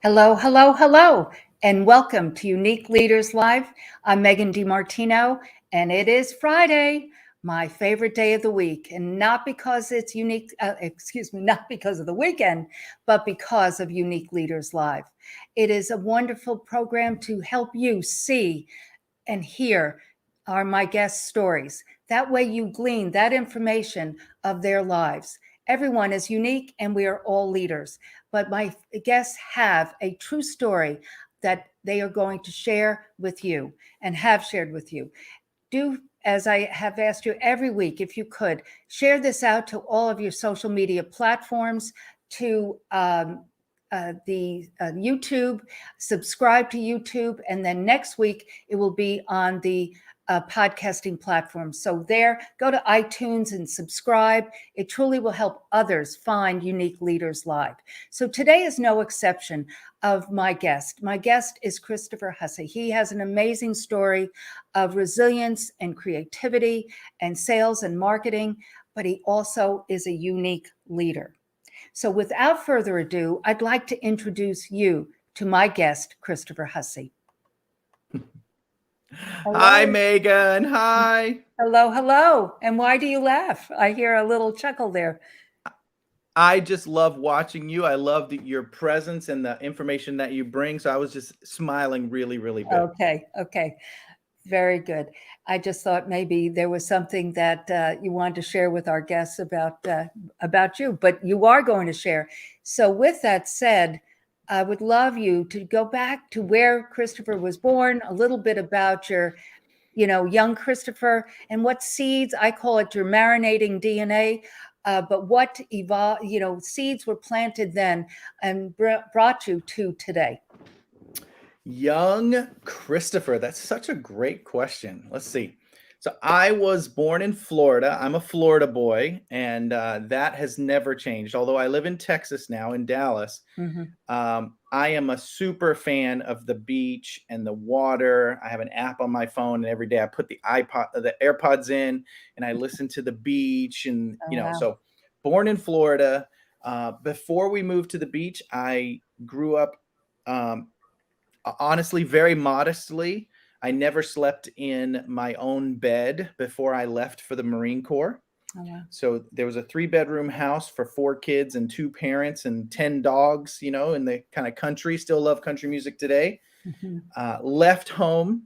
Hello, hello, hello, and welcome to Unique Leaders Live. I'm Megan DiMartino, and it is Friday, my favorite day of the week, and not because it's not because of the weekend, but because of Unique Leaders Live. It is a wonderful program to help you see and hear my guest stories. That way you glean that information of their lives. Everyone is unique and we are all leaders, but my guests have a true story that they are going to share with you and have shared with you. Do, as I have asked you every week, if you could, share this out to all of your social media platforms, to the YouTube, subscribe to YouTube, and then next week it will be on the podcasting platform. So there, go to iTunes and subscribe. It truly will help others find Unique Leaders Live. So today is no exception of my guest. My guest is Christopher Hussey. He has an amazing story of resilience and creativity and sales and marketing, but he also is a unique leader. So without further ado, I'd like to introduce you to my guest, Christopher Hussey. Hi, Megan. Hi. Hello, hello. And why do you laugh? I hear a little chuckle there. I just love watching you. I love your presence and the information that you bring. So I was just smiling really, really big. Okay. Very good. I just thought maybe there was something that you wanted to share with our guests about you, but you are going to share. So with that said, I would love you to go back to where Christopher was born, a little bit about your, young Christopher, and what seeds, I call it your marinating DNA, but what seeds were planted then and brought you to today. Young Christopher, that's such a great question. Let's see. So I was born in Florida. I'm a Florida boy, and that has never changed. Although I live in Texas now, in Dallas, I am a super fan of the beach and the water. I have an app on my phone, and every day I put the AirPods in, and I listen to the beach. And Wow. So born in Florida. Before we moved to the beach, I grew up honestly very modestly. I never slept in my own bed before I left for the Marine Corps. Oh, wow. So there was a 3-bedroom house for 4 kids and 2 parents and 10 dogs, in the kind of country. Still love country music today. Left home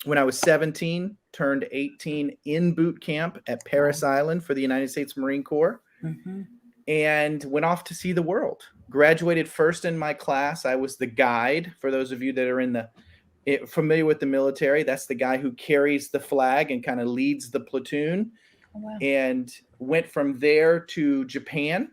when I was 17, turned 18 in boot camp at Parris Island for the United States Marine Corps, and went off to see the world. Graduated first in my class. I was the guide. For those of you that are familiar with the military, that's the guy who carries the flag and kind of leads the platoon. Oh, wow. And went from there to Japan.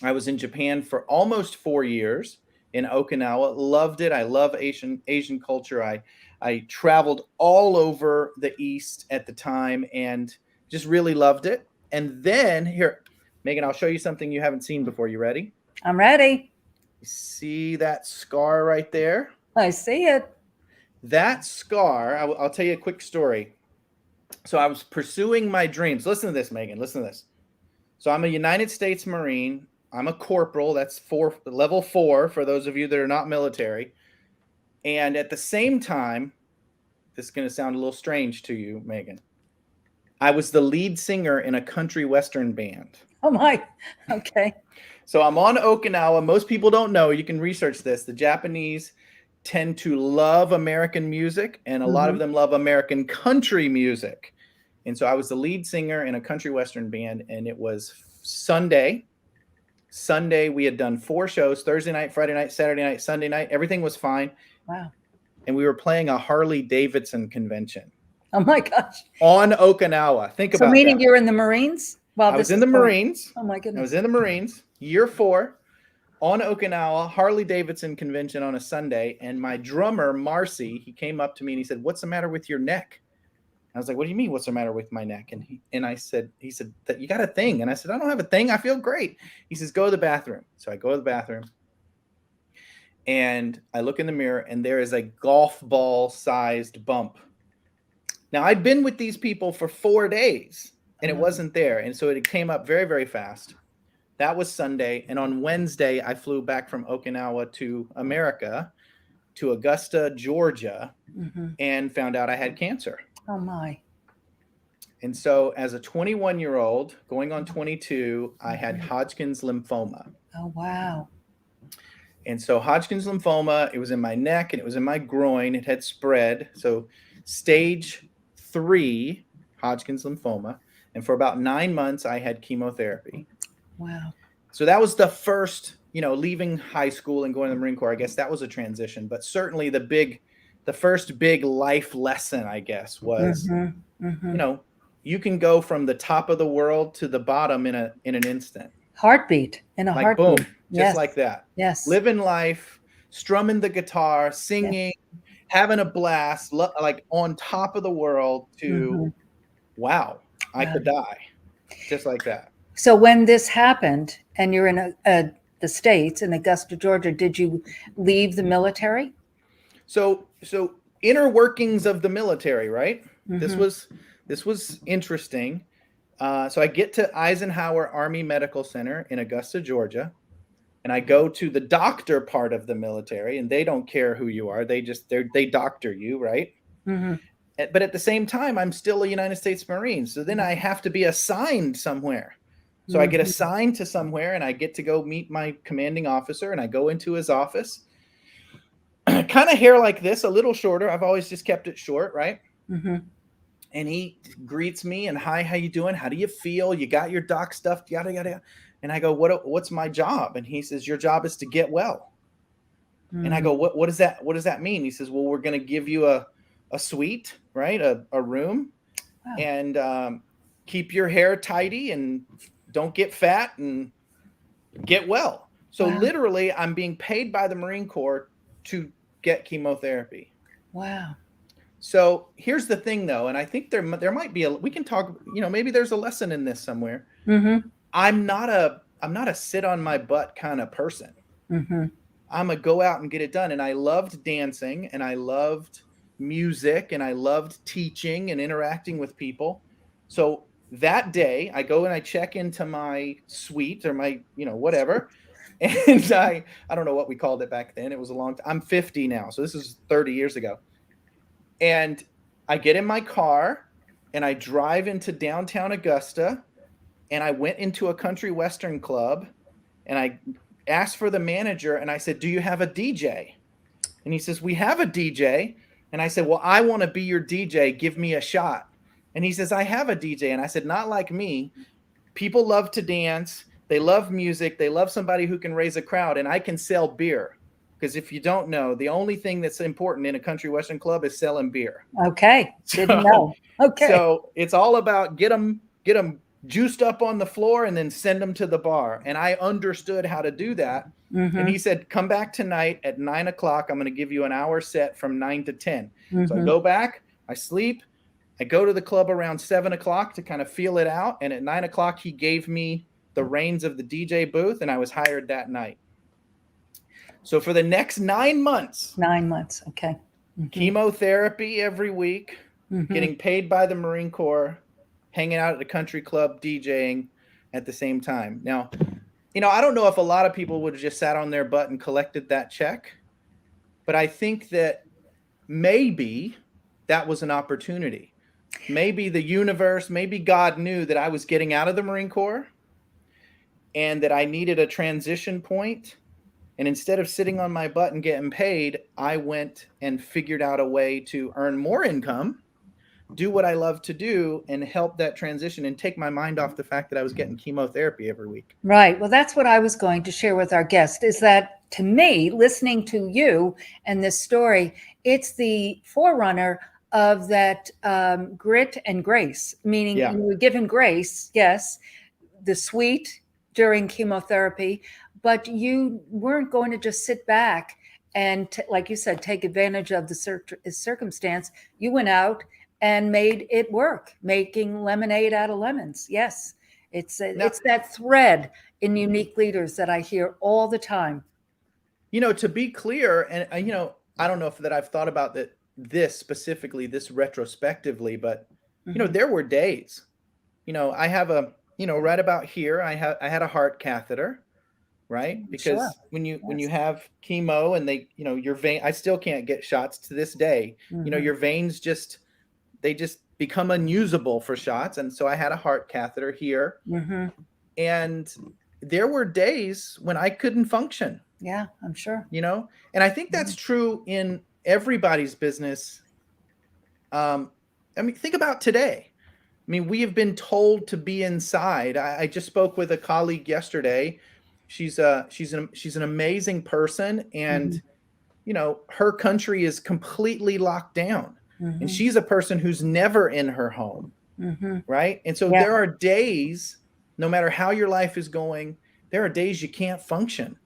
I was in Japan for almost 4 years in Okinawa. Loved it. I love Asian culture. I traveled all over the East at the time and just really loved it. And then here, Megan, I'll show you something you haven't seen before. You ready? I'm ready. See that scar right there? I see it. That scar, I'll tell you a quick story. So I was pursuing my dreams. Listen to this, Megan. Listen to this. So I'm a United States Marine. I'm a corporal. That's level 4 for those of you that are not military. And at the same time, this is going to sound a little strange to you, Megan, I was the lead singer in a country western band. Oh, my. Okay. So I'm on Okinawa. Most people don't know. You can research this. The Japanese tend to love American music, and a lot of them love American country music. And so I was the lead singer in a country western band, and it was Sunday. Sunday, we had done 4 shows, Thursday night, Friday night, Saturday night, Sunday night. Everything was fine. Wow. And we were playing a Harley Davidson convention Oh my gosh. on Okinawa. Think So about meaning that. you're in the Marines? I was in the Marines. Oh my I goodness. was in the Marines, year 4, on Okinawa, Harley Davidson convention on a Sunday. And my drummer, Marcy, he came up to me and he said, "What's the matter with your neck?" I was like, "What do you mean? What's the matter with my neck?" And he said, "That you got a thing." And I said, "I don't have a thing. I feel great." He says, "Go to the bathroom." So I go to the bathroom and I look in the mirror and there is a golf ball sized bump. Now I'd been with these people for 4 days and it wasn't there. And so it came up very, very fast. That was Sunday. And on Wednesday, I flew back from Okinawa to America, to Augusta, Georgia, and found out I had cancer. Oh my. And so as a 21-year-old going on 22, I had Hodgkin's lymphoma. Oh, wow. And so Hodgkin's lymphoma, it was in my neck and it was in my groin. It had spread. So stage 3 Hodgkin's lymphoma. And for about 9 months, I had chemotherapy. Wow. So that was the first, leaving high school and going to the Marine Corps. I guess that was a transition. But certainly the first big life lesson, I guess, was, you can go from the top of the world to the bottom in an instant. Heartbeat. In a like heartbeat. Boom, just like that. Yes. Living life, strumming the guitar, singing, having a blast, like on top of the world to, wow, I could die. Just like that. So when this happened and you're in the States, in Augusta, Georgia, did you leave the military? So inner workings of the military, right? This was interesting. So I get to Eisenhower Army Medical Center in Augusta, Georgia, and I go to the doctor part of the military, and they don't care who you are. They doctor you, right? But at the same time, I'm still a United States Marine. So then I have to be assigned somewhere. So I get assigned to somewhere and I get to go meet my commanding officer, and I go into his office. Kind of hair like this, a little shorter. I've always just kept it short, right? And he greets me and, "Hi, how you doing? How do you feel? You got your doc stuff, yada, yada." And I go, what's my job? And he says, "Your job is to get well." And I go, what does that mean? He says, "Well, we're going to give you a suite, right? A room, and keep your hair tidy and don't get fat and get well." So literally I'm being paid by the Marine Corps to get chemotherapy. Wow. So here's the thing though, and I think there might be we can talk, maybe there's a lesson in this somewhere. I'm not a sit on my butt kind of person. I'm a go out and get it done. And I loved dancing and I loved music and I loved teaching and interacting with people. So that day I go and I check into my suite or my, whatever. And I don't know what we called it back then. It was a long time. I'm 50 now. So this is 30 years ago. And I get in my car and I drive into downtown Augusta, and I went into a country western club and I asked for the manager and I said, "Do you have a DJ?" And he says, "We have a DJ." And I said, "Well, I want to be your DJ. Give me a shot." And he says, "I have a DJ." And I said, "Not like me. People love to dance. They love music. They love somebody who can raise a crowd, and I can sell beer." Because if you don't know, the only thing that's important in a country western club is selling beer. Okay. Didn't know. Okay. So it's all about get them juiced up on the floor and then send them to the bar. And I understood how to do that. And he said, "Come back tonight at 9 o'clock. I'm going to give you an hour set from 9 to 10. So I go back, I sleep, I go to the club around 7 o'clock to kind of feel it out. And at 9 o'clock, he gave me the reins of the DJ booth, and I was hired that night. So for the next 9 months. 9 months. Okay. Chemotherapy every week, getting paid by the Marine Corps, hanging out at the country club, DJing at the same time. Now, I don't know if a lot of people would have just sat on their butt and collected that check, but I think that maybe that was an opportunity. Maybe the universe, maybe God knew that I was getting out of the Marine Corps and that I needed a transition point. And instead of sitting on my butt and getting paid, I went and figured out a way to earn more income do what I love to do and help that transition and take my mind off the fact that I was getting chemotherapy every week. Right. Well, that's what I was going to share with our guest is that to me, listening to you and this story, it's the forerunner of that grit and grace, meaning Yeah. you were given grace, yes, the sweet during chemotherapy, but you weren't going to just sit back and, like you said, take advantage of the circumstance. You went out and made it work, making lemonade out of lemons. Yes. Now, It's that thread in unique leaders that I hear all the time. to be clear, and I don't know if that I've thought about this specifically, this retrospectively, but Mhm. there were days. I have right about here, I had a heart catheter, right? Sure. Because when you Yes. have chemo and they, your vein, I still can't get shots to this day. Mhm. Your veins they just become unusable for shots, and so I had a heart catheter here, Mhm. and there were days when I couldn't function. Yeah, I'm sure. And I think Yeah. that's true in everybody's business. I mean, think about today. I mean, we have been told to be inside. I just spoke with a colleague yesterday. She's an amazing person, and Mhm. her country is completely locked down, and Mhm. she's a person who's never in her home, Mhm. right? And so Yeah. there are days, no matter how your life is going, there are days you can't function,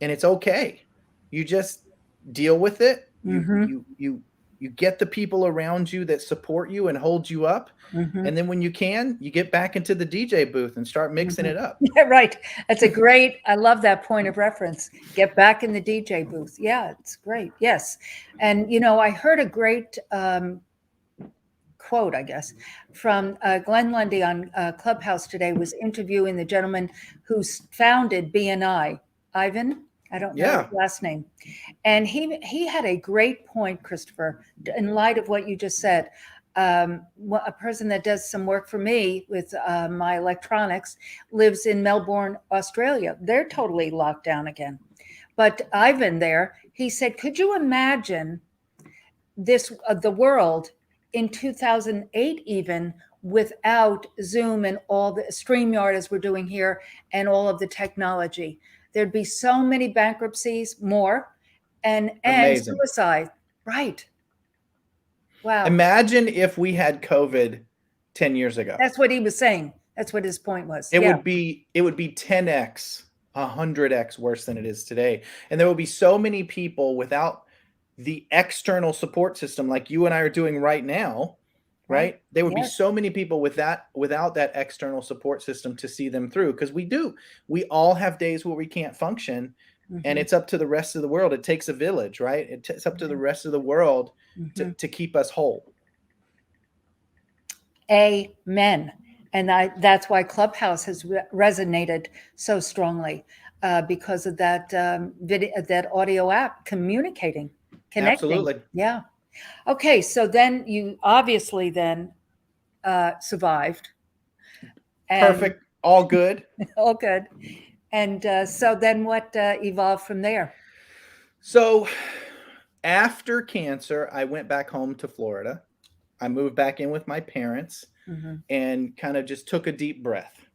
and it's okay. You just deal with it. You Mhm. you you you get the people around you that support you and hold you up, Mhm. and then when you can, you get back into the DJ booth and start mixing Mhm. it up. Yeah, right. That's a great, I love that point of reference. Get back in the DJ booth. Yeah, it's great. Yes. And, I heard a great quote, I guess, from Glenn Lundy on Clubhouse today, was interviewing the gentleman who's founded BNI, Ivan. I don't know his Yeah, last name. And he had a great point, Christopher, in light of what you just said. A person that does some work for me with my electronics lives in Melbourne, Australia. They're totally locked down again. But Ivan there, he said, could you imagine the world in 2008 even without Zoom and all the StreamYard as we're doing here and all of the technology? There'd be so many bankruptcies more and amazing. suicide. Right. Wow. Imagine if we had COVID 10 years ago. That's what he was saying. That's what his point was. It Yeah. would be 10x, 100x worse than it is today. And there will be so many people without the external support system like you and I are doing right now, Right. right? There would be Yes. so many people without that external support system to see them through, because we all have days where we can't function, and Mhm. it's up to the rest of the world. It takes a village, right? It's up to the rest of the world Mhm. to keep us whole. Amen. And that's why Clubhouse has resonated so strongly because of that video, that audio app communicating, connecting. Absolutely. Yeah. Okay. So then you obviously then survived and Perfect. All good. all good. And so then what evolved from there? So after cancer, I went back home to Florida. I moved back in with my parents Mhm. and kind of just took a deep breath.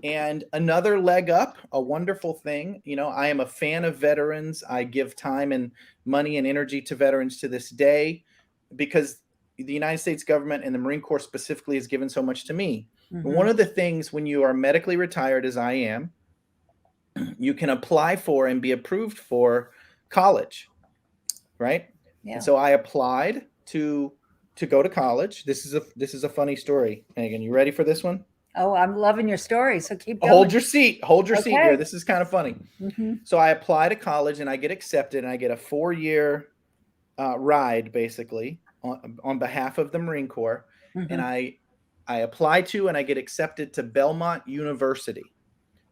And another leg up, a wonderful thing. I am a fan of veterans. I give time and money and energy to veterans to this day because the United States government and the Marine Corps specifically has given so much to me. And one Mhm. of the things when you are medically retired, as I am, you can apply for and be approved for college, right? And Yeah. so I applied to go to college. This is a funny story. Megan, you ready for this one? Oh, I'm loving your story. So keep Hold going. your seat. Hold your seat here. Okay. This is kind of funny. Mhm. So I apply to college and I get accepted and I get a 4-year ride basically on behalf of the Marine Corps. And Mhm. I apply to and I get accepted to Belmont University.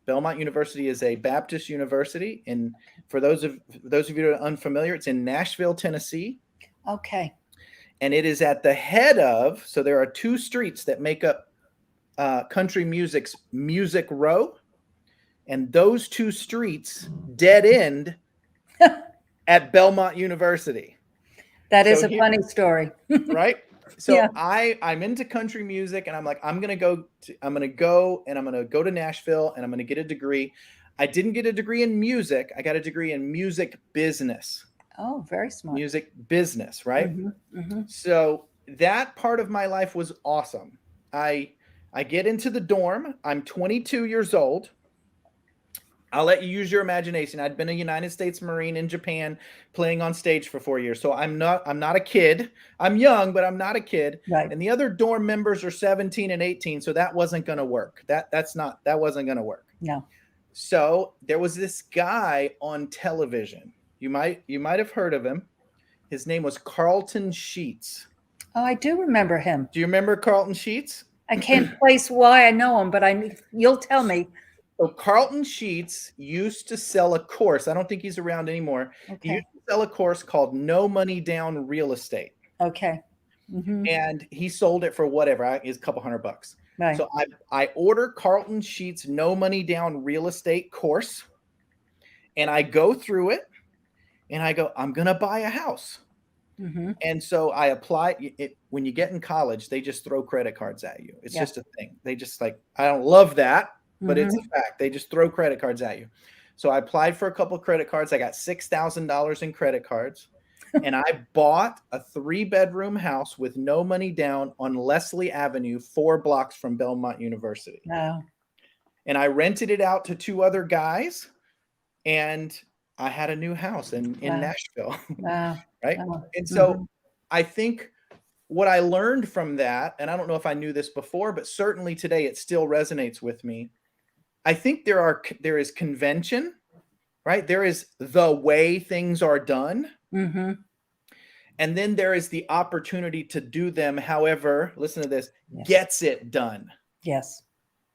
Belmont University is a Baptist university, and for those of you who are unfamiliar, it's in Nashville, Tennessee, Okay. and it is at the head of. So there are two streets that make up country music's Music Row, and those two streets dead end at Belmont University. That So is a here, funny story. right? So Yeah. I'm into country music, and I'm like, I'm gonna go to Nashville, and I'm gonna get a degree. I didn't get a degree in music. I got a degree in music business. Oh, very smart. Music business, right? Mm-hmm. Mm-hmm. So that part of my life was awesome. I get into the dorm. I'm 22 years old. I'll let you use your imagination. I'd been a United States Marine in Japan playing on stage for 4 years. So I'm not a kid. I'm young, but I'm not a kid. Right. And the other dorm members are 17 and 18. So that wasn't going to work. That wasn't going to work. No. So there was this guy on television. You might have heard of him. His name was Carlton Sheets. Oh, I do remember him. Do you remember Carlton Sheets? I can't place why I know him, but you'll tell me. So Carlton Sheets used to sell a course. I don't think he's around anymore. Okay. He used to sell a course called No Money Down Real Estate. Okay. Mm-hmm. And he sold it for whatever. It's a couple $100. Right. So I order Carlton Sheets No Money Down Real Estate course. And I go through it. And I go, I'm going to buy a house. Mm-hmm. And so I apply it. When you get in college, they just throw credit cards at you. It's just a thing. They just I don't love that, but it's a fact. They just throw credit cards at you. So I applied for a couple of credit cards. I got $6,000 in credit cards, and I bought a 3-bedroom house with no money down on Leslie Avenue, 4 blocks from Belmont University. Wow. And I rented it out to 2 other guys, and I had a new house in Nashville. Wow. Right. Wow. And so I think what I learned from that, and I don't know if I knew this before, but certainly today it still resonates with me. I think there is convention, right? There is the way things are done. Mm-hmm. And then there is the opportunity to do them however, listen to this, gets it done. Yes.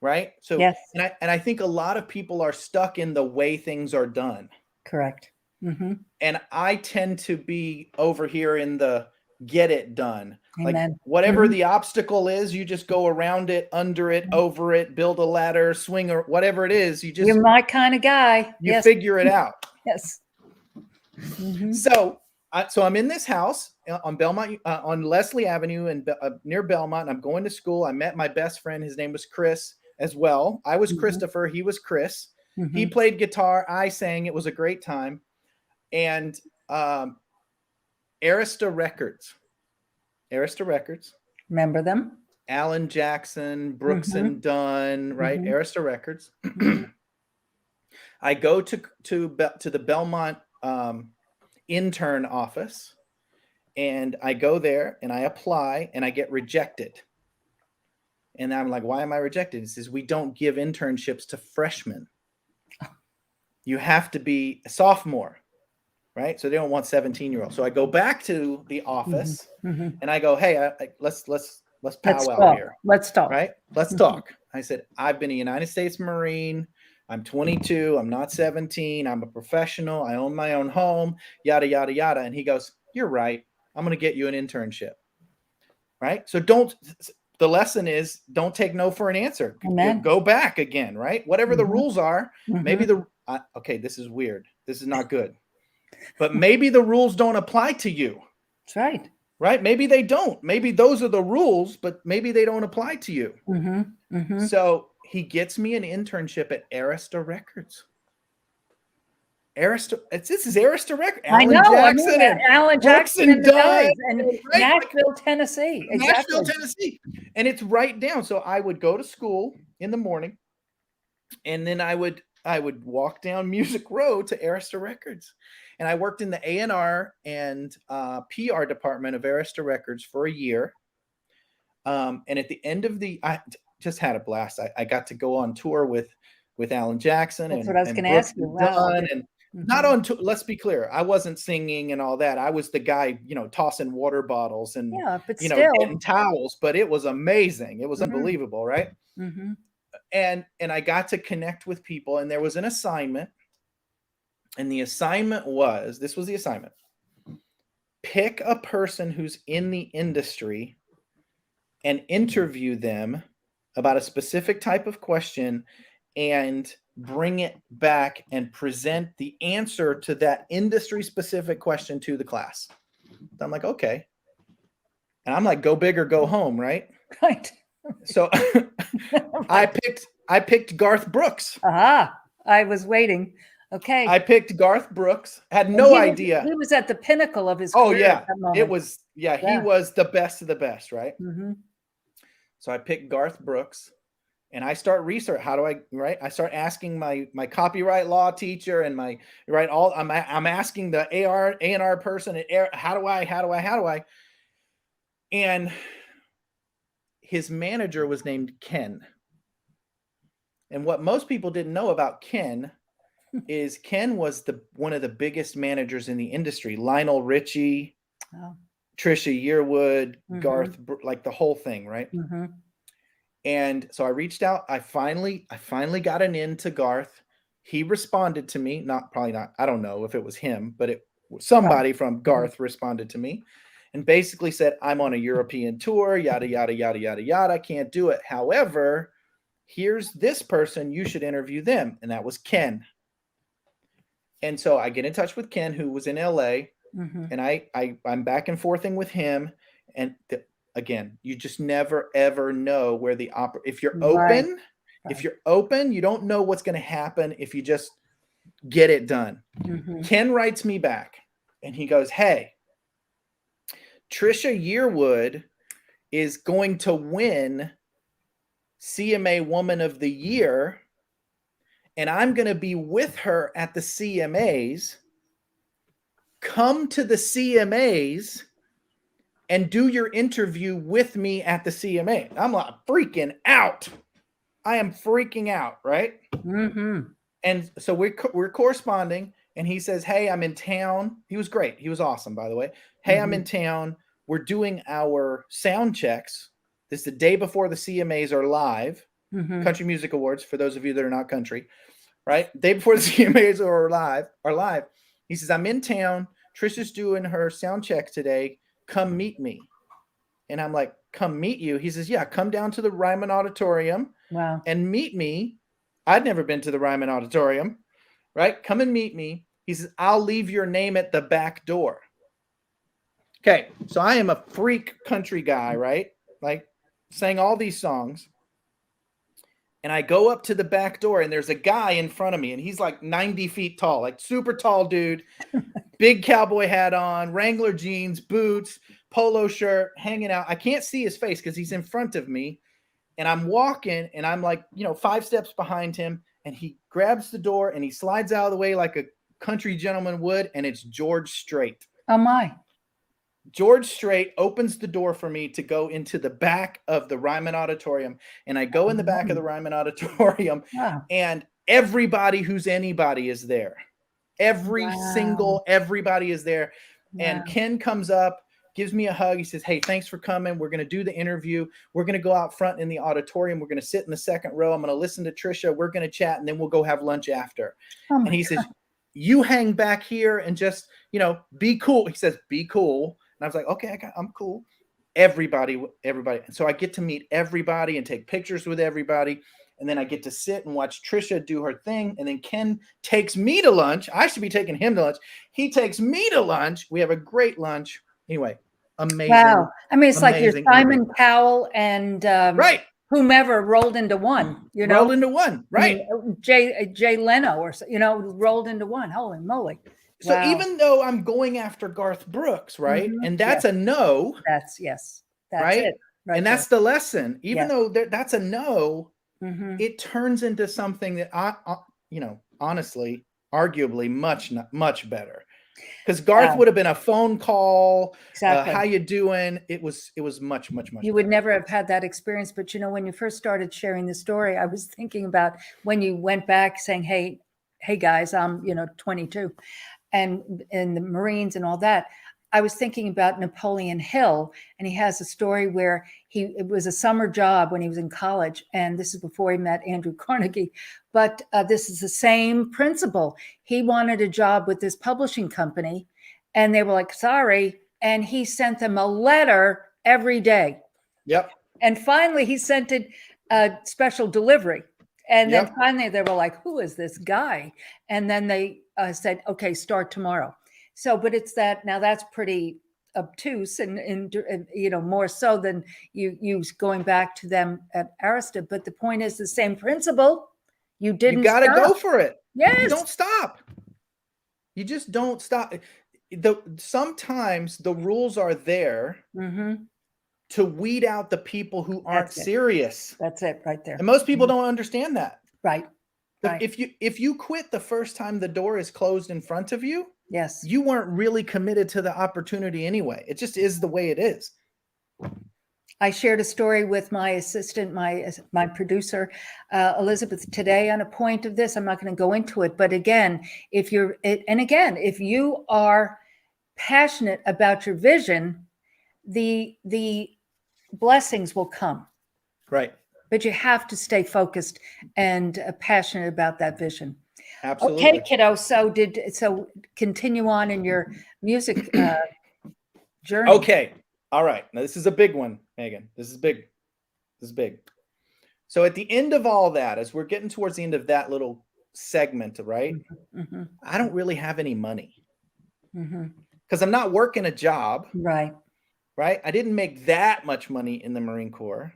Right. So, yes. And I think a lot of people are stuck in the way things are done. Correct. Mm-hmm. And I tend to be over here in the get it done. Amen. Like whatever the obstacle is, you just go around it, under it, over it, build a ladder, swing, or whatever it is. You're my kind of guy. You figure it out. Yes. Mm-hmm. So I'm in this house on Belmont, on Leslie Avenue and near Belmont. And I'm going to school. I met my best friend. His name was Chris as well. I was Christopher. He was Chris. Mm-hmm. He played guitar. I sang. It was a great time. And Arista Records. Remember them? Alan Jackson, Brooks and Dunn, right? Arista Records. I go to the Belmont intern office, and I go there and I apply and I get rejected. And I'm like, why am I rejected? It says, we don't give internships to freshmen. You have to be a sophomore. Right. So they don't want 17-year-olds. So I go back to the office and I go, hey, let's powwow here. Let's talk. Right. Let's talk. I said, I've been a United States Marine. I'm 22. I'm not 17. I'm a professional. I own my own home, yada, yada, yada. And he goes, you're right. I'm going to get you an internship. Right. So the lesson is don't take no for an answer. Go back again. Right. Whatever the rules are, maybe okay, this is weird. This is not good. But maybe the rules don't apply to you. That's right. Right? Maybe they don't. Maybe those are the rules, but maybe they don't apply to you. So he gets me an internship at Arista Records. This is Arista Records. Alan Jackson and Dunn and Nashville, Tennessee. Exactly. Nashville, Tennessee. And it's right down. So I would go to school in the morning, and then I would walk down Music Row to Arista Records. And I worked in the A&R and PR department of Arista Records for a year. And at the end of I just had a blast. I got to go on tour with Alan Jackson. That's what I was going to ask you. Wow. And not on tour. Let's be clear. I wasn't singing and all that. I was the guy, tossing water bottles and, getting towels. But it was amazing. It was unbelievable, right? And I got to connect with people, and there was an assignment, and the assignment was, this was the assignment: pick a person who's in the industry and interview them about a specific type of question and bring it back and present the answer to that industry specific question to the class. I'm like, okay. And I'm like, go big or go home, right? Right. So I picked Garth Brooks. Aha. I was waiting. Okay. I picked Garth Brooks. Had And no idea. he was at the pinnacle of his Oh career at yeah, that it moment. was. Yeah, he Yeah. was the best of the best, right? Mm-hmm. So I picked Garth Brooks, and I start research. How do I right? I start asking my copyright law teacher and my right all. I'm asking the A&R person. How do I? And his manager was named Ken. And what most people didn't know about Ken is Ken was one of the biggest managers in the industry. Lionel Richie, Oh. Trisha Yearwood, Mm-hmm. Garth, like the whole thing, right? Mm-hmm. And so I reached out. I finally got an in to Garth. He responded to me. Probably not. I don't know if it was him, but somebody from Garth responded to me, and basically said, "I'm on a European tour. Yada yada yada yada yada. Can't do it. However, here's this person. You should interview them." And that was Ken. And so I get in touch with Ken, who was in LA, Mm-hmm. and I'm back and forthing with him. And again, you just never ever know where if you're open, if you're open, you don't know what's going to happen if you just get it done. Mm-hmm. Ken writes me back and he goes, "Hey, Trisha Yearwood is going to win CMA Woman of the Year, and I'm going to be with her at the CMAs. Come to the CMAs and do your interview with me at the CMA." I'm like freaking out. I am freaking out, right? Mm-hmm. And so we're corresponding, and he says, "Hey, I'm in town." He was great. He was awesome, by the way. "Hey, I'm in town. We're doing our sound checks. This is the day before the CMAs are live, Country Music Awards, for those of you that are not country, right? Day before the CMAs are live. He says, "I'm in town. Trisha's doing her sound check today. Come meet me." And I'm like, "Come meet you?" He says, "Yeah, come down to the Ryman Auditorium and meet me." I'd never been to the Ryman Auditorium, right? "Come and meet me." He says, "I'll leave your name at the back door." Okay, so I am a freak country guy, right? Like sang all these songs. And I go up to the back door, and there's a guy in front of me, and he's like 90 feet tall, like super tall dude, big cowboy hat on, Wrangler jeans, boots, polo shirt, hanging out. I can't see his face because he's in front of me. And I'm walking, and I'm like, 5 steps behind him, and he grabs the door, and he slides out of the way like a country gentleman would, and it's George Strait. Oh, my. George Strait opens the door for me to go into the back of the Ryman Auditorium. And I go in the back of the Ryman Auditorium, and everybody who's anybody is there. Everybody is there. And Ken comes up, gives me a hug. He says, "Hey, thanks for coming. We're going to do the interview. We're going to go out front in the auditorium. We're going to sit in the second row. I'm going to listen to Trisha. We're going to chat, and then we'll go have lunch after." And he says, "You hang back here and just, be cool." He says, "Be cool." And I was like, "Okay, I'm cool." Everybody. And so I get to meet everybody and take pictures with everybody. And then I get to sit and watch Trisha do her thing. And then Ken takes me to lunch. I should be taking him to lunch. He takes me to lunch. We have a great lunch. Anyway, amazing. Wow. I mean, it's like your Simon Cowell and right. whomever rolled into one, Rolled into one, right? I mean, Jay Leno or, rolled into one. Holy moly. So even though I'm going after Garth Brooks, right? And that's a no. That's right. It. Right, and that's the lesson. Even though that's a no, it turns into something that honestly, arguably much better. Because Garth would have been a phone call. Exactly. How you doing? It was much. You would never have had that experience. But when you first started sharing the story, I was thinking about when you went back saying, hey guys, I'm 22. And in the Marines and all that, I was thinking about Napoleon Hill, and he has a story where it was a summer job when he was in college, and this is before he met Andrew Carnegie, but this is the same principle. He wanted a job with this publishing company, and they were like, sorry, and he sent them a letter every day. Yep. And finally, he sent it a special delivery. And then finally they were like, who is this guy? And then they said, okay, start tomorrow. So, but it's that, now that's pretty obtuse and more so than you going back to them at Arista. But the point is the same principle. You didn't You got to go for it. Yes. You don't stop. You just don't stop. Sometimes the rules are there to weed out the people who aren't serious. That's it right there. And most people don't understand that. Right. If you quit the first time the door is closed in front of you, yes, you weren't really committed to the opportunity anyway. It just is the way it is. I shared a story with my assistant, my producer, Elizabeth, today on a point of this. I'm not going to go into it, but again, if you are passionate about your vision, the blessings will come. Right. But you have to stay focused and passionate about that vision. Absolutely. Okay, kiddo. So continue on in your music journey. Okay. All right. Now this is a big one, Megan. This is big. So at the end of all that, as we're getting towards the end of that little segment, right? I don't really have any money because I'm not working a job. Right. I didn't make that much money in the Marine Corps.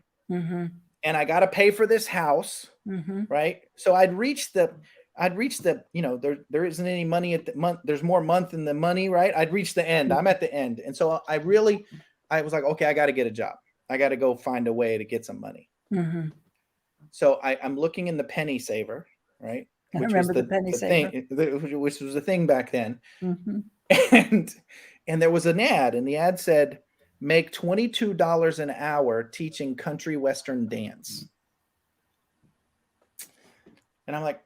And I got to pay for this house. Right. So I'd reached the, there isn't any money at the month. There's more month than the money. Right. I'd reached the end. I'm at the end. And so I was like, okay, I got to get a job. I got to go find a way to get some money. So I'm looking in the penny saver, right? Which was the penny saver. Which was a thing back then. And there was an ad, and the ad said, make $22 an hour teaching country western dance. And I'm like,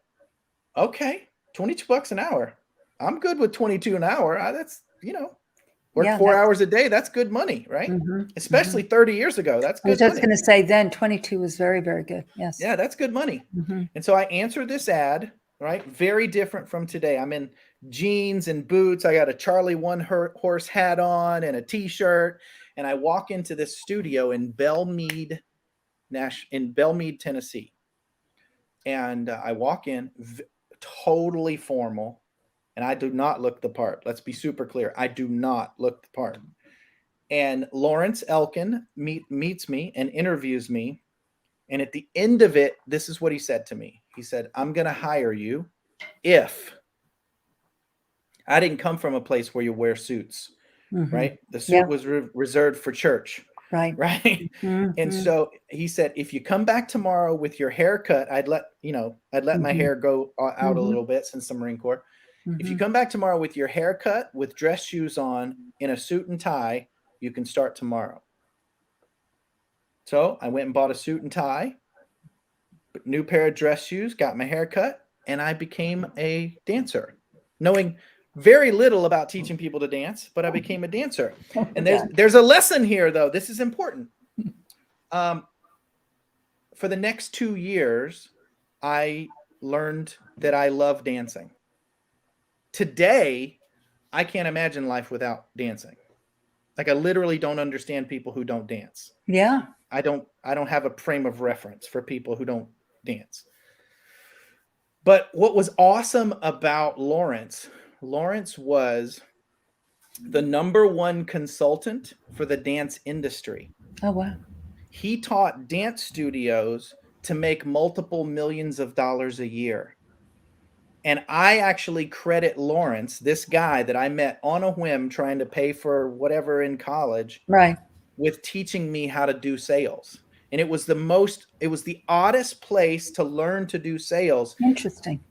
okay, $22 an hour. I'm good with 22 an hour. That's, work 4 hours a day. That's good money, right? Especially 30 years ago. That's good. I was just going to say then 22 was very, very good. Yes. Yeah, that's good money. And so I answered this ad, right? Very different from today. I'm in jeans and boots. I got a Charlie One Horse hat on and a t-shirt. And I walk into this studio in Belmead, Tennessee. And I walk in totally formal. And I do not look the part. Let's be super clear. I do not look the part. And Lawrence Elkin meets me and interviews me. And at the end of it, this is what he said to me. He said, I'm going to hire you if I didn't come from a place where you wear suits, right? The suit was reserved for church. Right. And so he said, if you come back tomorrow with your haircut, I'd let my hair go out a little bit since the Marine Corps. If you come back tomorrow with your haircut, with dress shoes on, in a suit and tie, you can start tomorrow. So I went and bought a suit and tie, new pair of dress shoes, got my haircut, and I became a dancer, knowing very little about teaching people to dance, but I became a dancer. And there's a lesson here, though. This is important. For the next 2 years, I learned that I love dancing. Today, I can't imagine life without dancing. Like I literally don't understand people who don't dance. Yeah. I don't have a frame of reference for people who don't dance. But what was awesome about Lawrence was the #1 consultant for the dance industry. Oh, wow. He taught dance studios to make multiple millions of dollars a year. And I actually credit Lawrence, this guy that I met on a whim trying to pay for whatever in college, right, with teaching me how to do sales. And it was the oddest place to learn to do sales. Interesting.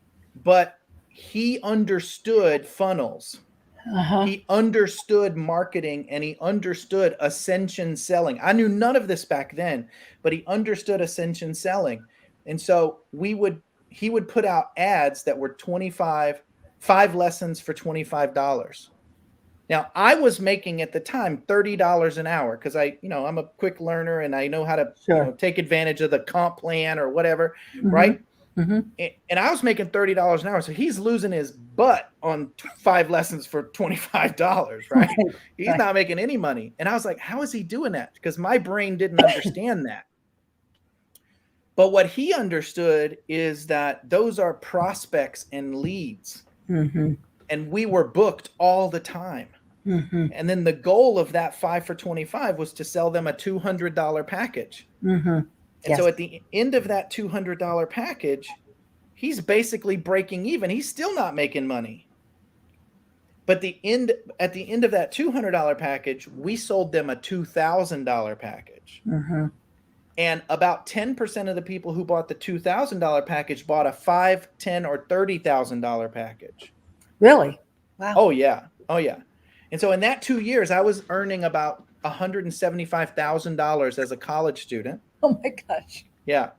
But he understood funnels. He understood marketing, and he understood ascension selling. I knew none of this back then, but he understood ascension selling. And so he would put out ads that were 5 lessons for $25. Now I was making at the time $30 an hour because I'm a quick learner and I know how to take advantage of the comp plan or whatever, right? And I was making $30 an hour, so he's losing his butt on 5 lessons for $25, right? He's not making any money, and I was like, how is he doing that? Because my brain didn't understand that. But what he understood is that those are prospects and leads. And we were booked all the time. Mm-hmm. And then the goal of that 5 for 25 was to sell them a $200 package. Mm-hmm. And Yes. so at the end of that $200 package, he's basically breaking even. He's still not making money. But at the end of that $200 package, we sold them a $2,000 package. Mm-hmm. And about 10% of the people who bought the $2,000 package bought a $5, $10, or $30,000 package. Really? Wow. Oh yeah. Oh yeah. And so in that 2 years, I was earning about $175,000 as a college student. Oh my gosh. Yeah.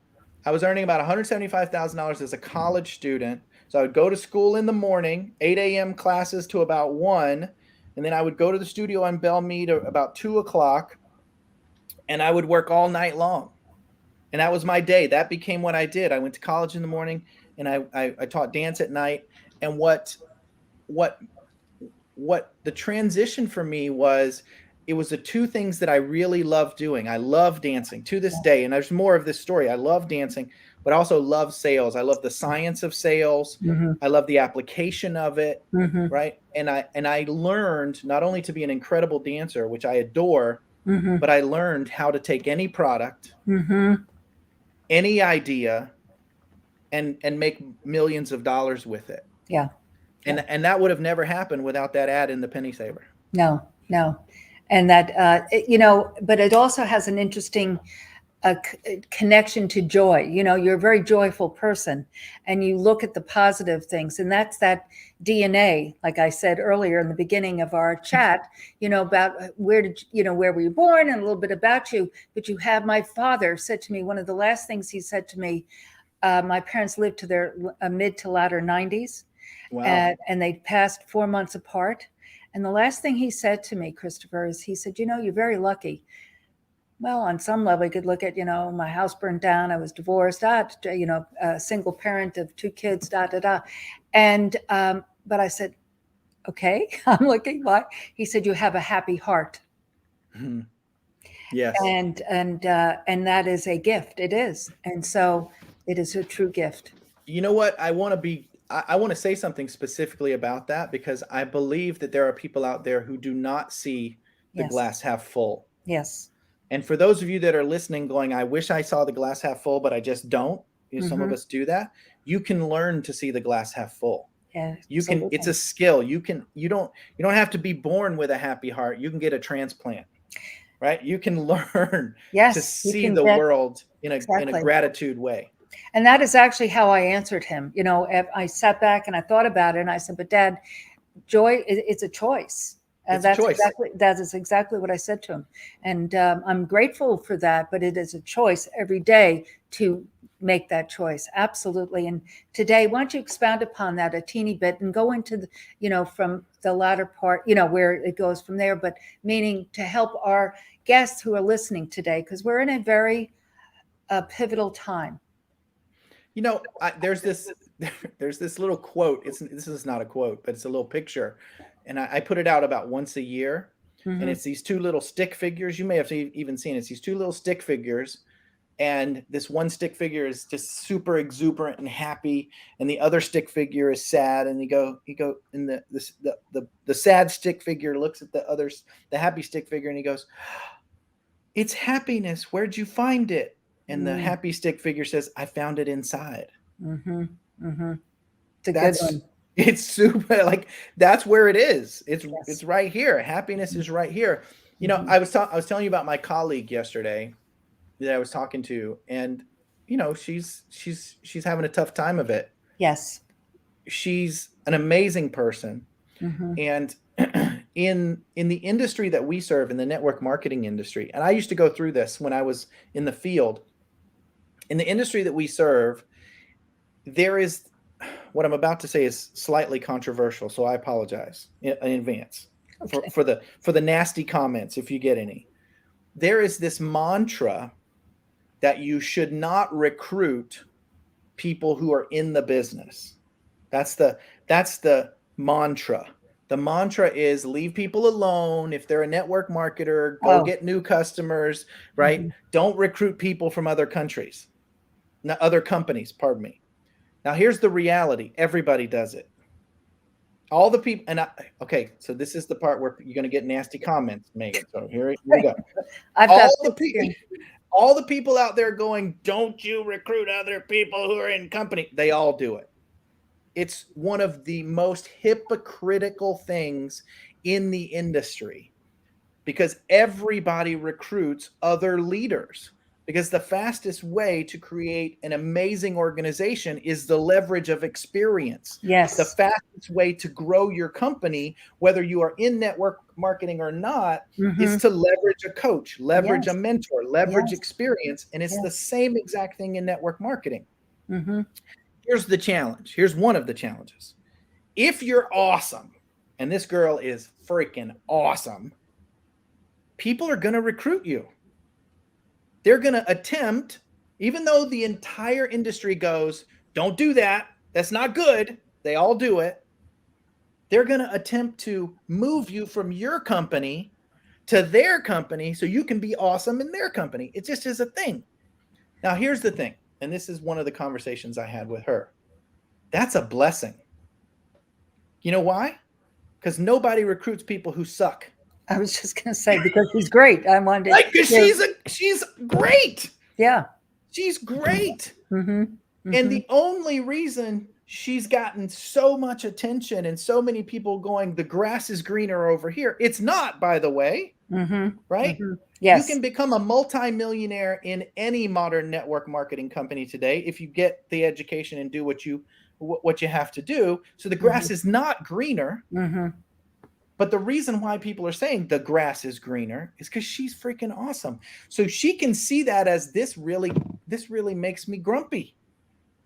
I was earning about $175,000 as a college student. So I would go to school in the morning, 8 a.m. classes to about 1. And then I would go to the studio on Belmead about 2 o'clock. And I would work all night long. And that was my day. That became what I did. I went to college in the morning and I taught dance at night. And what the transition for me was, it was the two things that I really love doing. I love dancing to this day. And there's more of this story. I love dancing, but I also love sales. I love the science of sales. Mm-hmm. I love the application of it. Mm-hmm. Right. And I learned not only to be an incredible dancer, which I adore, Mm-hmm. but I learned how to take any product, Mm-hmm. any idea, and make millions of dollars with it. Yeah. And that would have never happened without that ad in the Penny Saver. No. And that, but it also has an interesting connection to joy. You're a very joyful person and you look at the positive things, and that's that DNA, like I said earlier in the beginning of our chat, about where were you born and a little bit about you. But my father said to me, one of the last things he said to me, my parents lived to their mid to latter 90s. Wow. And they passed 4 months apart. And the last thing he said to me, Christopher, is he said, you're very lucky. Well, on some level, you could look at, my house burned down. I was divorced, a single parent of 2 kids, And, but I said, okay, I'm looking. Why? He said, you have a happy heart. Mm-hmm. Yes. And that is a gift. It is. And so it is a true gift. You know what? I want to say something specifically about that, because I believe that there are people out there who do not see the glass half full. Yes. And for those of you that are listening going, I wish I saw the glass half full, but I just don't. Some of us do that. You can learn to see the glass half full. Yeah, you can, it's a skill. You don't have to be born with a happy heart. You can get a transplant, right? You can learn to see the world in a gratitude way. And that is actually how I answered him. I sat back and I thought about it and I said, but Dad, joy, it's a choice. That is exactly what I said to him. And I'm grateful for that, but it is a choice every day to make that choice. Absolutely. And today, why don't you expound upon that a teeny bit and go into the, from the latter part, where it goes from there, but meaning to help our guests who are listening today, because we're in a very pivotal time. There's this little quote. This is not a quote, but it's a little picture. And I put it out about once a year. Mm-hmm. And it's these 2 little stick figures. You may have even seen it. It's these 2 little stick figures. And this one stick figure is just super exuberant and happy. And the other stick figure is sad. And and the sad stick figure looks at the happy stick figure and he goes, "It's happiness. Where'd you find it?" And the happy stick figure says, "I found it inside." Mm-hmm. Mm-hmm. It's a good one. It's super, like, that's where it is. It's right here. Happiness is right here. I was telling you about my colleague yesterday that I was talking to, and she's having a tough time of it. Yes. She's an amazing person. Mm-hmm. And in the industry that we serve, in the network marketing industry, and I used to go through this when I was in the field, in the industry that we serve, there is, what I'm about to say is slightly controversial, so I apologize in advance for the nasty comments if you get any. There is this mantra that you should not recruit people who are in the business. That's the mantra. The mantra is leave people alone. If they're a network marketer, go get new customers, right? Mm-hmm. Don't recruit people from other countries, other companies, pardon me. Now, here's the reality. Everybody does it. All the people, and okay, so this is the part where you're going to get nasty comments, Megan. So here we go. All the people out there going, don't you recruit other people who are in company? They all do it. It's one of the most hypocritical things in the industry because everybody recruits other leaders. Because the fastest way to create an amazing organization is the leverage of experience. Yes. The fastest way to grow your company, whether you are in network marketing or not, is to leverage a coach, leverage a mentor, leverage experience. And it's the same exact thing in network marketing. Here's the challenge. Here's one of the challenges. If you're awesome, and this girl is freaking awesome, people are going to recruit you. They're going to attempt, even though the entire industry goes, don't do that. That's not good. They all do it. They're going to attempt to move you from your company to their company so you can be awesome in their company. It just is a thing. Now, here's the thing. And this is one of the conversations I had with her. That's a blessing. You know why? Because nobody recruits people who suck. I was just going to say, because she's great. I wanted to. She's great. Yeah. She's great. And the only reason she's gotten so much attention and so many people going, the grass is greener over here. It's not, by the way. Right? Yes. You can become a multimillionaire in any modern network marketing company today if you get the education and do what you have to do. So the grass is not greener. But the reason why people are saying the grass is greener is because she's freaking awesome. So she can see that as this really makes me grumpy,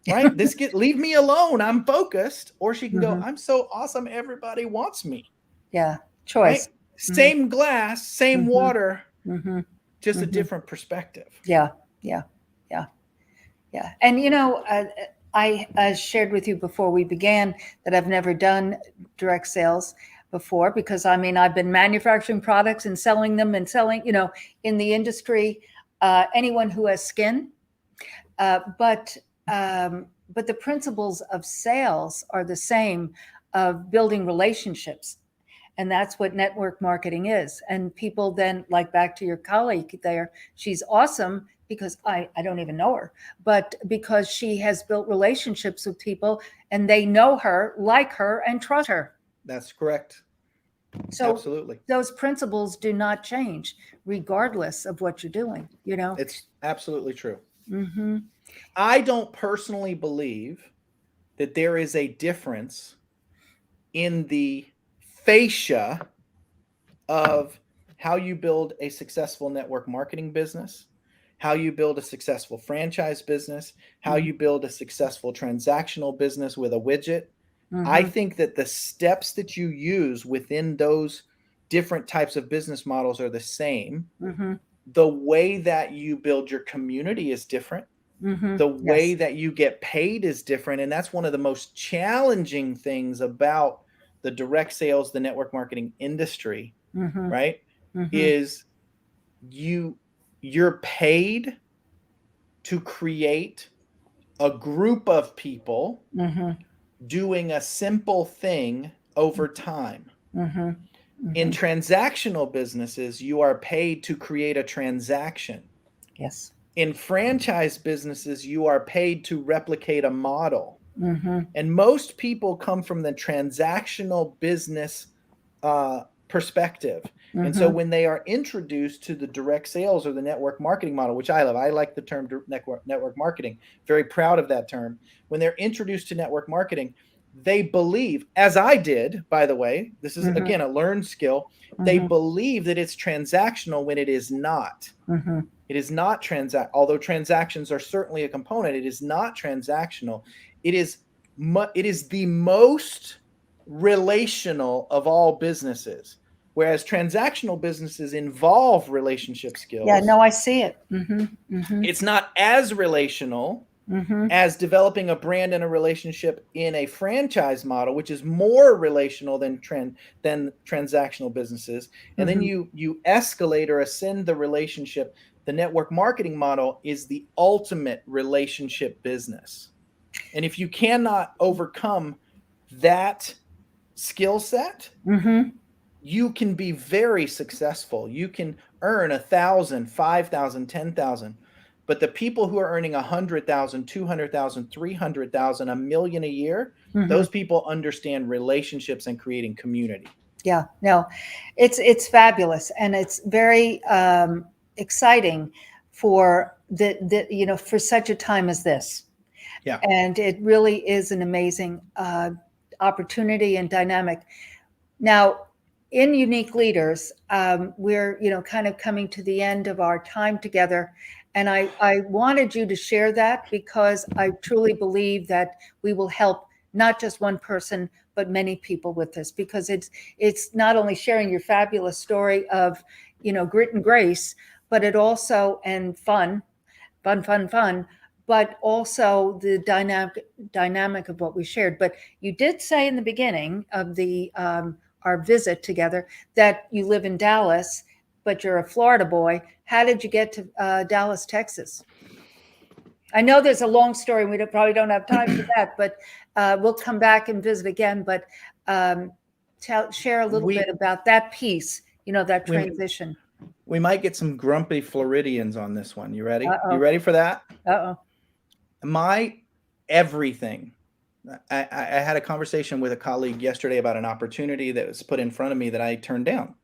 right? Leave me alone. I'm focused. Or she can go, I'm so awesome. Everybody wants me. Yeah. Choice. Right? Same glass, same water, just a different perspective. Yeah. And, you know, I shared with you before we began that I've never done direct sales before because, I mean, I've been manufacturing products and selling them and selling, you know, in the industry, anyone who has skin. But the principles of sales are the same, of building relationships. And that's what network marketing is. And people then, like back to your colleague there, she's awesome because I don't even know her, but because she has built relationships with people and they know her, like her, and trust her. That's correct. So absolutely, those principles do not change regardless of what you're doing. You know, it's absolutely true. I don't personally believe that there is a difference in the fascia of how you build a successful network marketing business, how you build a successful franchise business, how you build a successful transactional business with a widget. I think that the steps that you use within those different types of business models are the same. The way that you build your community is different. The way that you get paid is different. And that's one of the most challenging things about the direct sales, the network marketing industry, right? Is you're paid to create a group of people doing a simple thing over time. In transactional businesses, you are paid to create a transaction. Yes. In franchise businesses, you are paid to replicate a model. And most people come from the transactional business perspective. And so when they are introduced to the direct sales or the network marketing model, which I love, I like the term network marketing, very proud of that term. When they're introduced to network marketing, they believe, as I did, by the way, this is again a learned skill, they believe that it's transactional when it is not. It is not although transactions are certainly a component, it is not transactional. It is the most relational of all businesses, whereas transactional businesses involve relationship skills. Yeah, no, I see it. It's not as relational as developing a brand and a relationship in a franchise model, which is more relational than transactional businesses. And then you escalate or ascend the relationship. The network marketing model is the ultimate relationship business. And if you cannot overcome that skill set, Mm-hmm. you can be very successful. You can earn 1,000, 5,000, 10,000. But the people who are earning 100,000, 200,000, 300,000, a million a year, Mm-hmm. those people understand relationships and creating community. Yeah, no, it's fabulous, and it's very exciting for for such a time as this. Yeah. And it really is an amazing opportunity and dynamic. Now, in Unique Leaders, we're kind of coming to the end of our time together, and I wanted you to share that because I truly believe that we will help not just one person but many people with this, because it's not only sharing your fabulous story of grit and grace, but it also and fun, but also the dynamic of what we shared. But you did say in the beginning of the our visit together that you live in Dallas, but you're a Florida boy. How did you get to Dallas, Texas? I know there's a long story. We probably don't have time for that, but we'll come back and visit again. But um, share a little bit We about that piece, that we transition. we might get some grumpy Floridians on this one. You ready? You Uh-oh. ready for that? Uh-oh. My everything. I had a conversation with a colleague yesterday about an opportunity that was put in front of me that I turned down.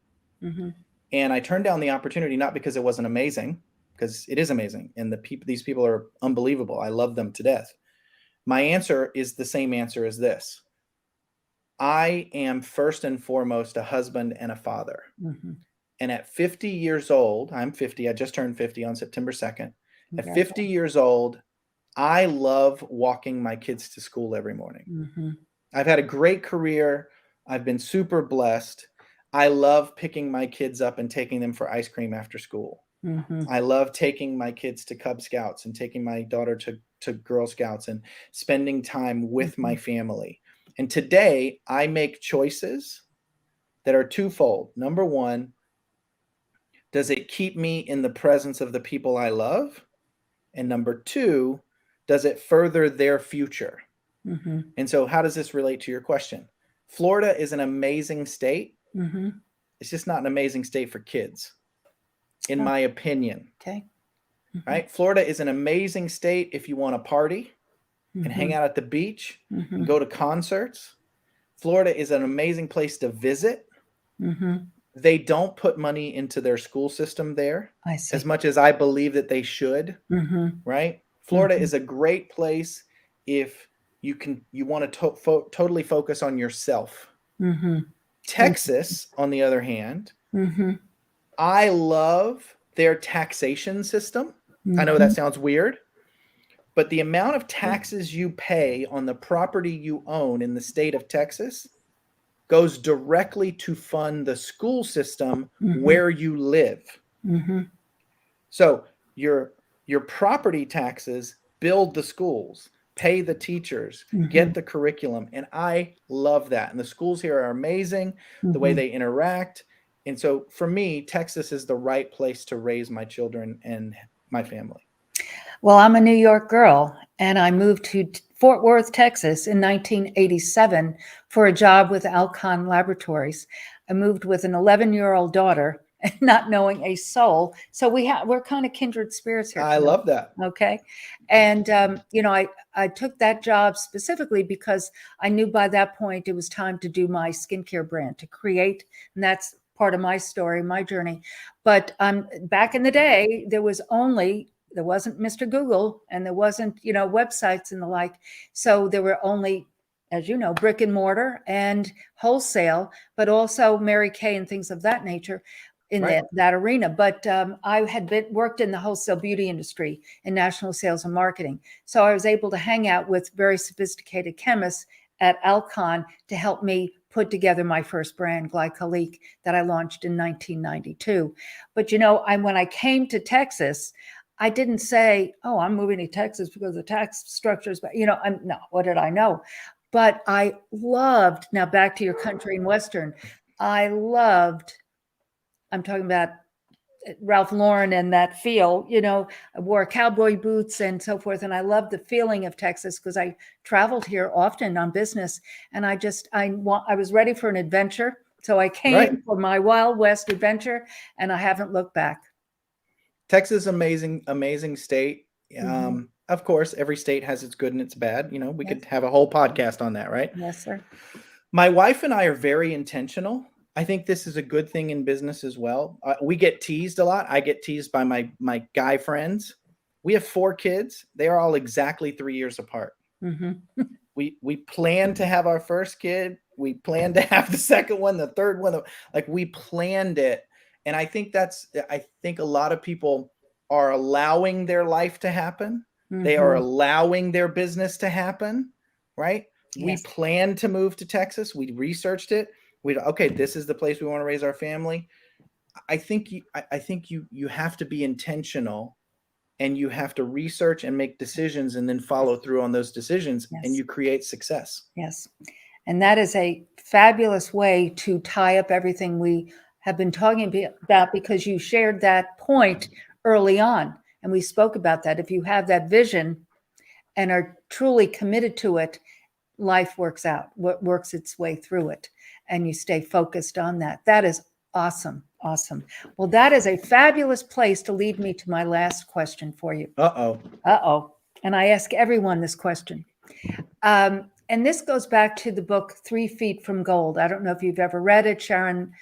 Mm-hmm. And I turned down the opportunity not because it wasn't amazing, because it is amazing, and these people are unbelievable. I love them to death. My answer is the same answer as this. I am first and foremost a husband and a father. Mm-hmm. And at 50 years old, I'm 50, I just turned 50 on September 2nd. At 50 years old, I love walking my kids to school every morning. Mm-hmm. I've had a great career. I've been super blessed. I love picking my kids up and taking them for ice cream after school. Mm-hmm. I love taking my kids to Cub Scouts and taking my daughter to Girl Scouts and spending time with my family. And today I make choices that are twofold. Number one, does it keep me in the presence of the people I love? And number two, does it further their future? Mm-hmm. And so, how does this relate to your question? Florida is an amazing state. Mm-hmm. It's just not an amazing state for kids, in my opinion. Okay. Mm-hmm. Right? Florida is an amazing state if you want to party and hang out at the beach and go to concerts. Florida is an amazing place to visit. Mm-hmm. They don't put money into their school system there as much as I believe that they should. Mm-hmm. Right? Florida is a great place if you want to totally focus on yourself. Mm-hmm. Texas, on the other hand, I love their taxation system. I know that sounds weird, but the amount of taxes you pay on the property you own in the state of Texas goes directly to fund the school system where you live. So your property taxes build the schools, pay the teachers, get the curriculum. And I love that. And the schools here are amazing, the way they interact. And so for me, Texas is the right place to raise my children and my family. Well, I'm a New York girl, and I moved to Fort Worth, Texas in 1987 for a job with Alcon Laboratories. I moved with an 11-year-old daughter, not knowing a soul. So we're kind of kindred spirits here. I love that. Okay. And, I took that job specifically because I knew by that point it was time to do my skincare brand, to create. And that's part of my story, my journey. But back in the day, there wasn't Mr. Google, and there wasn't, websites and the like. So there were only, as you know, brick and mortar and wholesale, but also Mary Kay and things of that nature in that arena. But I had worked in the wholesale beauty industry in national sales and marketing. So I was able to hang out with very sophisticated chemists at Alcon to help me put together my first brand, Glycolique, that I launched in 1992. But, when I came to Texas, I didn't say, oh, I'm moving to Texas because the tax structure is, no, what did I know? But I loved, now back to your country and Western, I'm talking about Ralph Lauren and that feel, I wore cowboy boots and so forth. And I love the feeling of Texas because I traveled here often on business. And I was ready for an adventure. So I came for my Wild West adventure and I haven't looked back. Texas, amazing state. Of course, every state has its good and its bad. We could have a whole podcast on that, right? Yes, sir. My wife and I are very intentional. I think this is a good thing in business as well. We get teased a lot. I get teased by my guy friends. We have 4 kids. They are all exactly 3 years apart. We planned to have our first kid. We planned to have the second one, the third one. Like we planned it. And I think a lot of people are allowing their life to happen. They are allowing their business to happen, right? Yes. We planned to move to Texas. We researched it. Okay, this is the place we want to raise our family. I think you have to be intentional, and you have to research and make decisions and then follow through on those decisions, and you create success. Yes. And that is a fabulous way to tie up everything we have been talking about, because you shared that point early on. And we spoke about that. If you have that vision and are truly committed to it, life works out, works its way through it, and you stay focused on that. That is awesome. Awesome. Well, that is a fabulous place to lead me to my last question for you. Uh-oh. And I ask everyone this question. And this goes back to the book 3 Feet from Gold. I don't know if you've ever read it, Sharon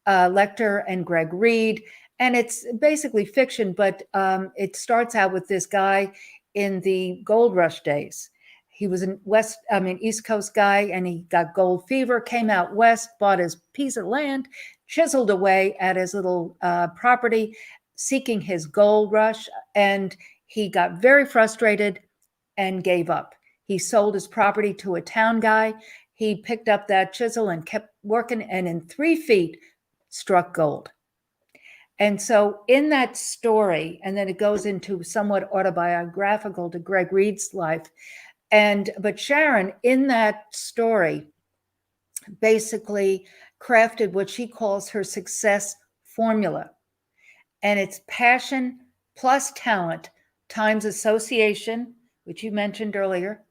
Lecter and Greg Reed. And it's basically fiction, but it starts out with this guy in the gold rush days. He was an East Coast guy, and he got gold fever, came out west, bought his piece of land, chiseled away at his little property, seeking his gold rush. And he got very frustrated and gave up. He sold his property to a town guy. He picked up that chisel and kept working, and in 3 feet struck gold. And so in that story, and then it goes into somewhat autobiographical to Greg Reed's life. But Sharon, in that story, basically crafted what she calls her success formula. And it's passion plus talent times association, which you mentioned earlier,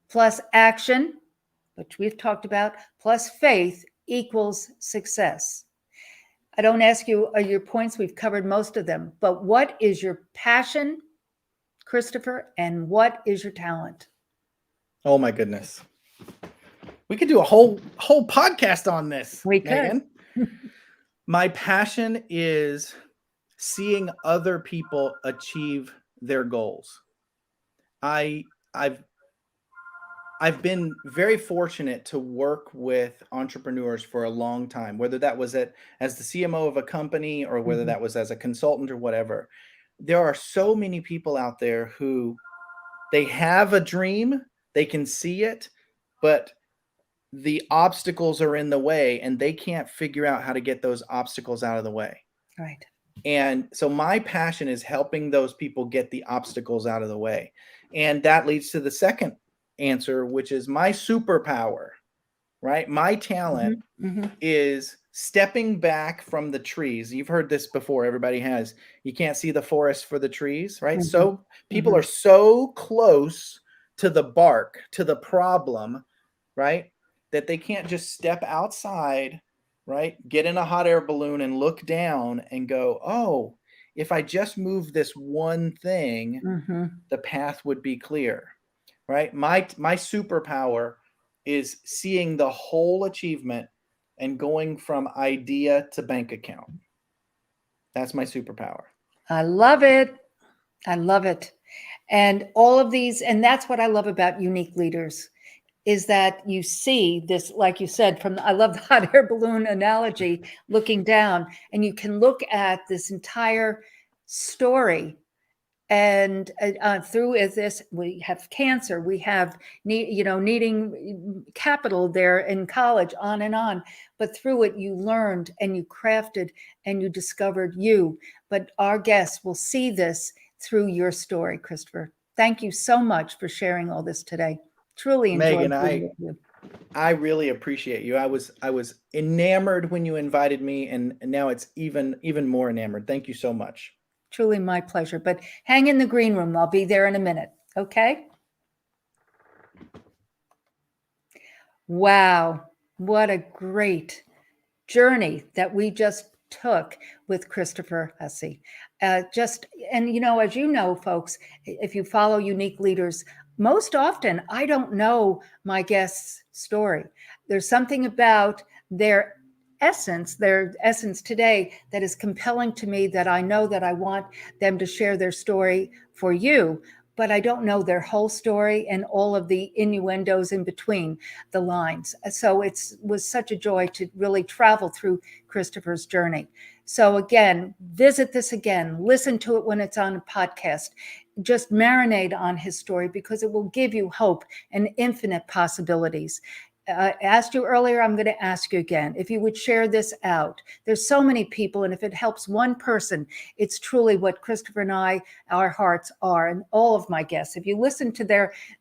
plus action, which we've talked about, plus faith equals success. I don't ask you your points. We've covered most of them. But what is your passion, Christopher, and what is your talent? Oh my goodness. We could do a whole podcast on this. We could. Megan. My passion is seeing other people achieve their goals. I've been very fortunate to work with entrepreneurs for a long time, whether that was as the CMO of a company or whether that was as a consultant or whatever. There are so many people out there who they have a dream, they can see it, but the obstacles are in the way and they can't figure out how to get those obstacles out of the way. Right. And so my passion is helping those people get the obstacles out of the way. And that leads to the second answer, which is my superpower, right? My talent is stepping back from the trees. You've heard this before. Everybody has. You can't see the forest for the trees, right? So people are so close to the bark, to the problem, right, that they can't just step outside, right, get in a hot air balloon and look down and go, oh, if I just move this one thing, the path would be clear. Right? My superpower is seeing the whole achievement and going from idea to bank account. That's my superpower. I love it. I love it. And all of these, and that's what I love about unique leaders, is that you see this, like you said, I love the hot air balloon analogy, looking down, and you can look at this entire story. And through this, we have cancer, we have needing capital there in college, on and on. But through it, you learned and you crafted and you discovered you. But our guests will see this through your story, Christopher. Thank you so much for sharing all this today. Truly enjoyed Megan, being with you. I really appreciate you. I was enamored when you invited me, and now it's even more enamored. Thank you so much. Truly my pleasure. But hang in the green room. I'll be there in a minute. Okay? Wow. What a great journey that we just took with Christopher Hussey. And as you know, folks, if you follow Unique Leaders, most often I don't know my guest's story. There's something about their essence today that is compelling to me, that I know that I want them to share their story for you, but I don't know their whole story and all of the innuendos in between the lines. So it was such a joy to really travel through Christopher's journey. So again, visit this again, listen to it when it's on a podcast, just marinate on his story, because it will give you hope and infinite possibilities. I asked you earlier, I'm going to ask you again, if you would share this out. There's so many people, and if it helps one person, it's truly what Christopher and I, our hearts are, and all of my guests. If you listen to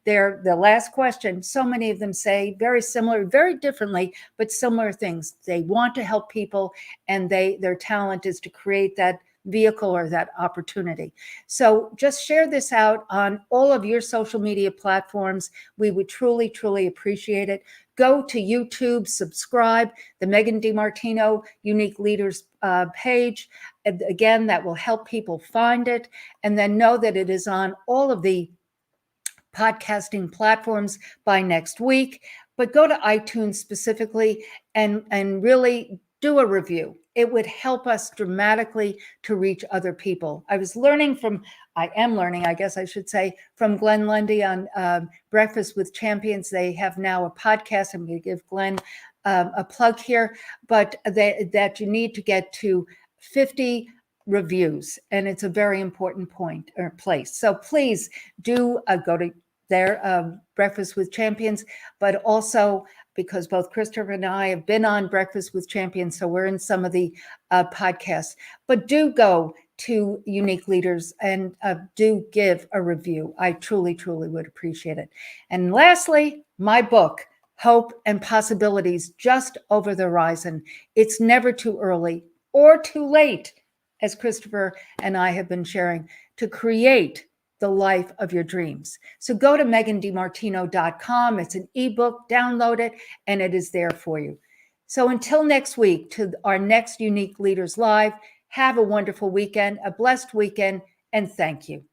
the last question, so many of them say very similar, very differently, but similar things. They want to help people, and their talent is to create that vehicle or that opportunity. So just share this out on all of your social media platforms. We would truly, truly appreciate it. Go to YouTube, subscribe, the Megan DiMartino Unique Leaders page. And again, that will help people find it. And then know that it is on all of the podcasting platforms by next week. But go to iTunes specifically and really do a review. It would help us dramatically to reach other people. I am learning, I guess I should say, from Glenn Lundy on Breakfast with Champions. They have now a podcast. I'm going to give Glenn a plug here, but that you need to get to 50 reviews, and it's a very important point or place. So please do go to their Breakfast with Champions, but also because both Christopher and I have been on Breakfast with Champions, so we're in some of the podcasts. But do go to Unique Leaders and do give a review. I truly, truly would appreciate it. And lastly, my book, Hope and Possibilities Just Over the Horizon. It's never too early or too late, as Christopher and I have been sharing, to create the life of your dreams. So go to megandimartino.com. It's an ebook, download it, and it is there for you. So until next week, to our next Unique Leaders Live, have a wonderful weekend, a blessed weekend, and thank you.